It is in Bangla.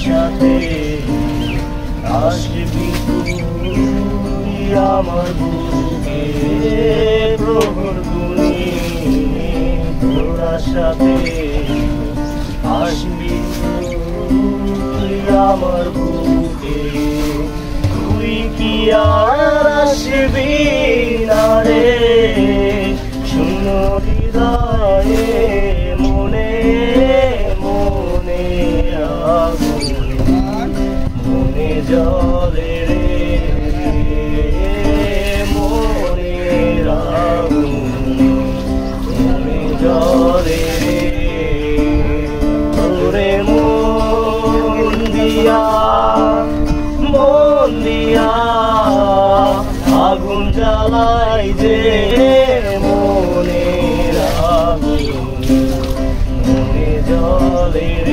সাথে আসবি তুই আমার বুকে প্রভুর গুণে তোরা সাথে আসবি তুই আমার বুকে তুই কি আর আসবি না রে শূন্য হৃদয়ে মনে মনে মনে জলে রে মনে মনে জলে রে তোরে মন দিয়া আগুন জ্বালাই যে মনে আগুন মনে জলে রে